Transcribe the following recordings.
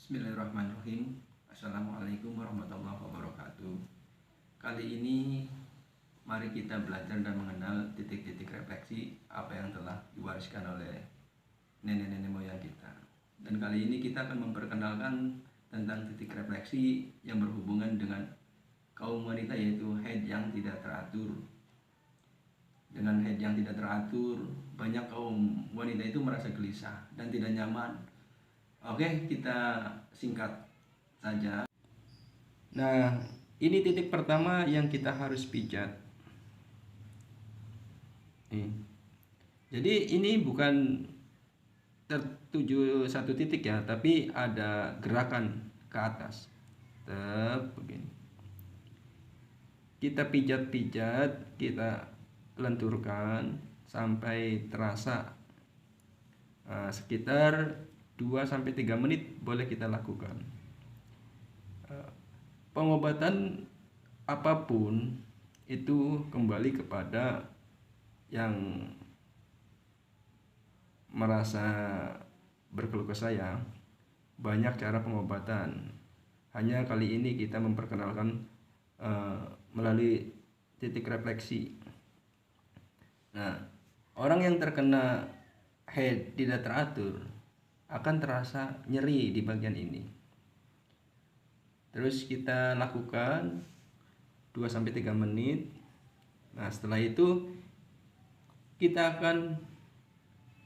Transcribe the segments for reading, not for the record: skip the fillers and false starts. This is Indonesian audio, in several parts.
Bismillahirrahmanirrahim. Assalamualaikum warahmatullahi wabarakatuh. Kali ini mari kita belajar dan mengenal titik-titik refleksi apa yang telah diwariskan oleh nenek-nenek moyang kita. Dan kali ini kita akan memperkenalkan tentang titik refleksi yang berhubungan dengan kaum wanita, yaitu haid yang tidak teratur. Dengan haid yang tidak teratur, banyak kaum wanita itu merasa gelisah dan tidak nyaman. Oke, kita singkat saja. Nah, ini titik pertama yang kita harus pijat. Nih. Jadi ini bukan tertuju satu titik ya, tapi ada gerakan ke atas. Begini. Kita pijat-pijat, kita lenturkan sampai terasa sekitar 2-3 menit boleh kita lakukan. Pengobatan apapun itu kembali kepada yang merasa berkeluh kesah ya. Banyak cara pengobatan. Hanya kali ini kita memperkenalkan melalui titik refleksi. Nah, orang yang terkena haid tidak teratur akan terasa nyeri di bagian ini. Terus kita lakukan 2-3 menit. Nah, setelah itu kita akan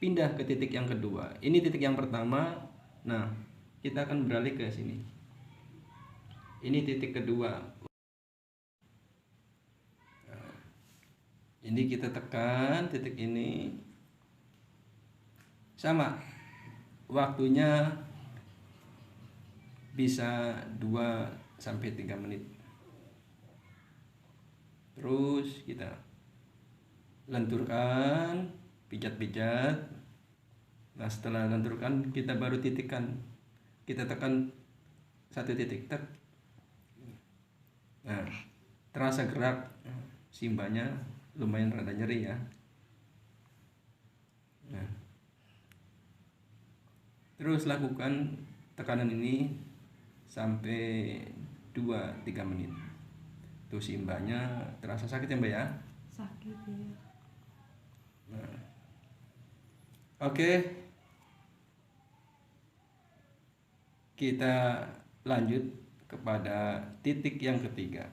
pindah ke titik yang kedua. Ini titik yang pertama. Nah, kita akan beralih ke sini. Ini titik kedua. Nah, ini kita tekan titik ini. Sama. Waktunya bisa 2-3 menit. Terus kita lenturkan, pijat-pijat. Nah, setelah lenturkan kita baru titikkan. Kita tekan satu titik, tek. Nah, terasa gerak simbanya, lumayan rada nyeri ya. Nah, terus lakukan tekanan ini sampai 2-3 menit. Tuh simbanya terasa sakit ya Mbak ya? Sakit ya. Nah, oke. Kita lanjut kepada titik yang ketiga.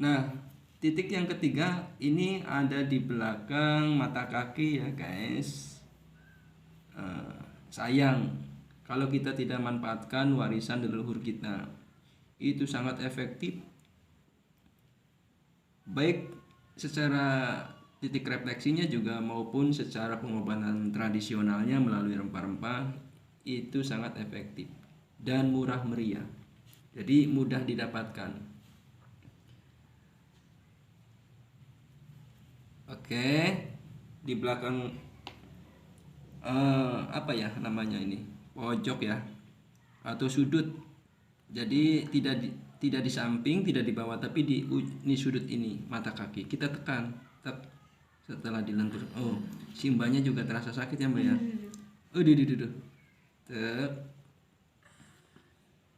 Nah, titik yang ketiga ini ada di belakang mata kaki ya guys. Sayang kalau kita tidak manfaatkan warisan leluhur kita. Itu sangat efektif, baik secara titik refleksinya juga maupun secara pengobatan tradisionalnya melalui rempah-rempah. Itu sangat efektif dan murah meriah, jadi mudah didapatkan. Oke, di belakang apa ya namanya ini, pojok ya atau sudut. Jadi tidak di samping, tidak di bawah, tapi di ini sudut ini mata kaki. Kita tekan, setelah dilentur. Oh, simbanya juga terasa sakit ya Mbak ya.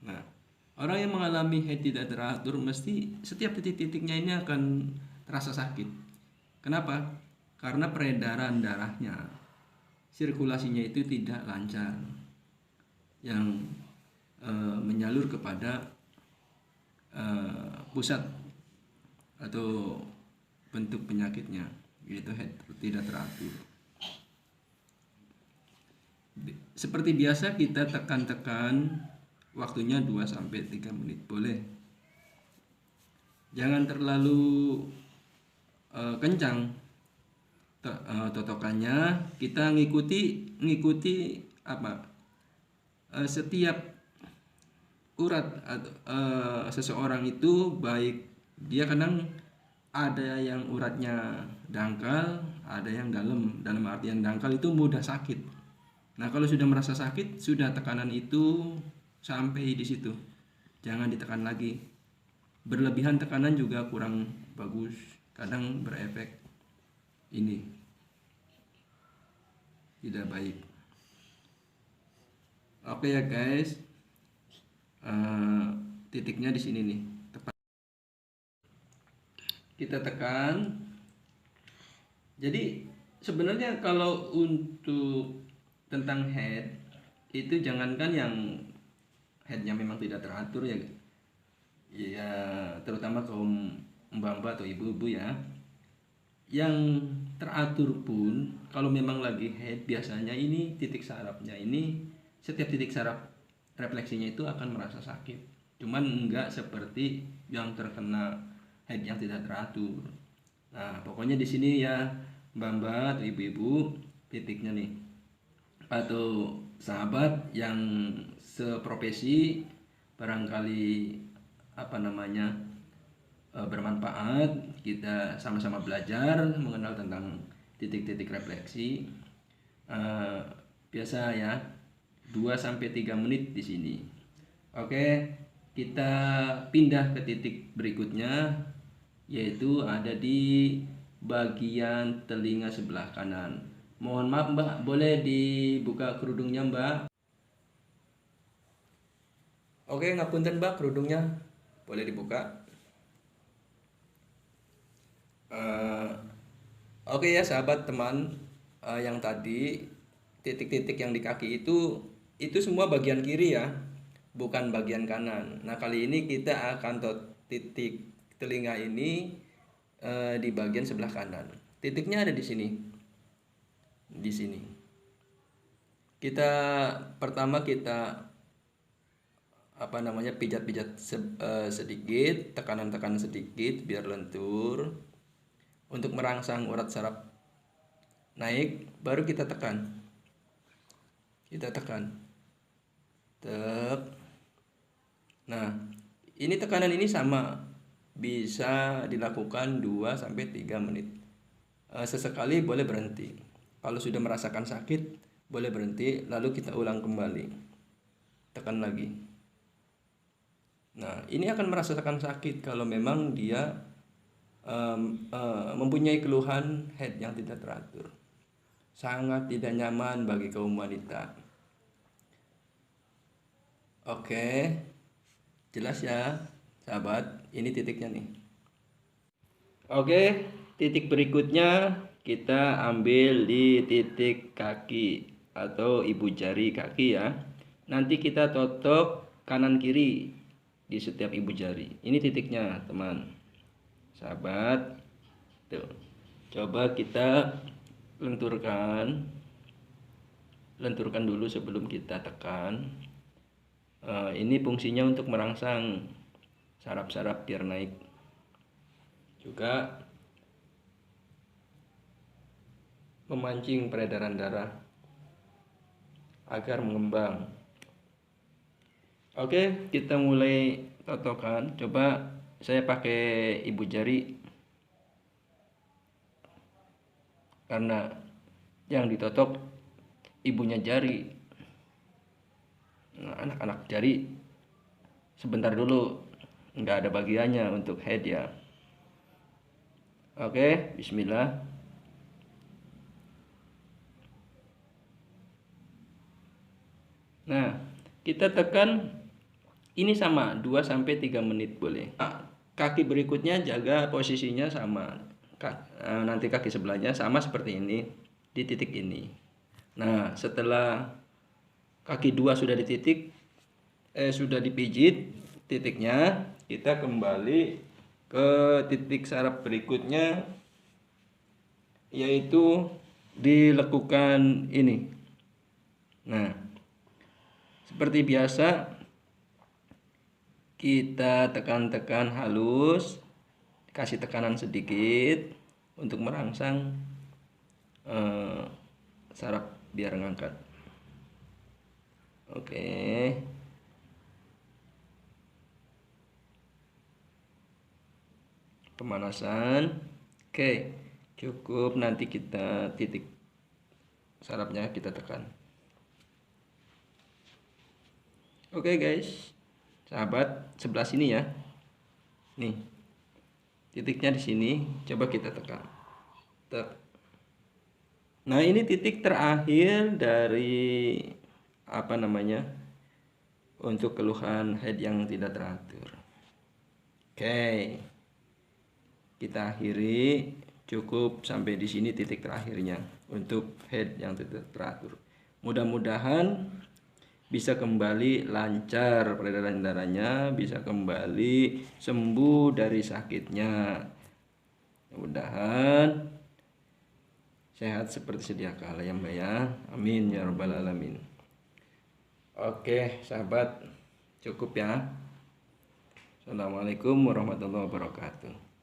Nah, orang yang mengalami haid tidak teratur mesti setiap titik-titiknya ini akan terasa sakit. Kenapa? Karena peredaran darahnya, sirkulasinya itu tidak lancar, yang menyalur kepada pusat atau bentuk penyakitnya, yaitu haid tidak teratur. Seperti biasa kita tekan-tekan, waktunya 2-3 menit boleh. Jangan terlalu kencang totokannya. Kita ngikuti apa, setiap urat seseorang itu, baik dia kadang ada yang uratnya dangkal, ada yang dalam artian dangkal itu mudah sakit. Nah, kalau sudah merasa sakit, sudah tekanan itu sampai di situ, jangan ditekan lagi. Berlebihan tekanan juga kurang bagus, kadang berefek ini tidak baik. Oke ya guys, Eh, titiknya di sini nih, tepat. Kita tekan. Jadi sebenarnya kalau untuk tentang head itu jangankan yang headnya memang tidak teratur ya, ya terutama kaum mbak-mbak atau ibu-ibu ya, yang teratur pun kalau memang lagi head biasanya ini titik sarafnya ini, setiap titik saraf refleksinya itu akan merasa sakit, cuman enggak seperti yang terkena head yang tidak teratur. Nah pokoknya di sini ya mbak-mbak atau ibu-ibu, titiknya nih atau sahabat yang seprofesi, barangkali apa namanya bermanfaat, kita sama-sama belajar mengenal tentang titik-titik refleksi. Eh, biasa ya 2 sampai 3 menit di sini. Oke, kita pindah ke titik berikutnya, yaitu ada di bagian telinga sebelah kanan. Mohon maaf Mbak, boleh dibuka kerudungnya Mbak? Oke, ngapunten Mbak, kerudungnya boleh dibuka. Eh, oke ya sahabat teman, yang tadi titik-titik yang di kaki itu semua bagian kiri ya, bukan bagian kanan. Nah kali ini kita akan titik telinga ini di bagian sebelah kanan. Titiknya ada di sini, di sini. Kita pertama kita apa namanya pijat-pijat sedikit, tekanan-tekanan sedikit biar lentur untuk merangsang urat saraf naik, baru kita tekan. Kita tekan. Tek. Nah, ini tekanan ini sama, bisa dilakukan 2 sampai 3 menit. Sesekali boleh berhenti. Kalau sudah merasakan sakit, boleh berhenti, lalu kita ulang kembali. Tekan lagi. Nah, ini akan merasakan sakit kalau memang dia mempunyai keluhan head yang tidak teratur. Sangat tidak nyaman bagi kaum wanita. Oke, jelas ya sahabat, ini titiknya nih. Oke, titik berikutnya kita ambil di titik kaki atau ibu jari kaki ya. Nanti kita totok kanan kiri di setiap ibu jari. Ini titiknya teman sahabat. Tuh, coba kita lenturkan dulu sebelum kita tekan. Ini fungsinya untuk merangsang saraf-saraf biar naik, juga memancing peredaran darah agar mengembang. Oke, kita mulai totokan. Coba saya pakai ibu jari karena yang ditotok ibunya jari. Nah, anak-anak jari sebentar dulu, nggak ada bagiannya untuk head ya. Oke, bismillah. Nah, kita tekan ini sama 2 sampai 3 menit boleh. Kaki berikutnya jaga posisinya sama. Nanti kaki sebelahnya sama seperti ini di titik ini. Nah, setelah kaki 2 sudah di titik sudah dipijit titiknya, kita kembali ke titik saraf berikutnya, yaitu dilekukan ini. Nah, seperti biasa kita tekan-tekan halus, kasih tekanan sedikit untuk merangsang saraf biar ngangkat. Oke. Pemanasan. Oke, cukup, nanti kita titik sarafnya kita tekan. Oke guys, sahabat, sebelah sini ya. Nih, titiknya di sini, coba kita tekan. Nah, ini titik terakhir dari untuk keluhan head yang tidak teratur. Oke, kita akhiri, cukup sampai di sini titik terakhirnya untuk head yang tidak teratur. Mudah-mudahan bisa kembali lancar peredaran darahnya, bisa kembali sembuh dari sakitnya. Mudah-mudahan sehat seperti sedia kala ya Mbak ya. Amin ya rabbal alamin. Oke sahabat, cukup ya. Assalamualaikum warahmatullahi wabarakatuh.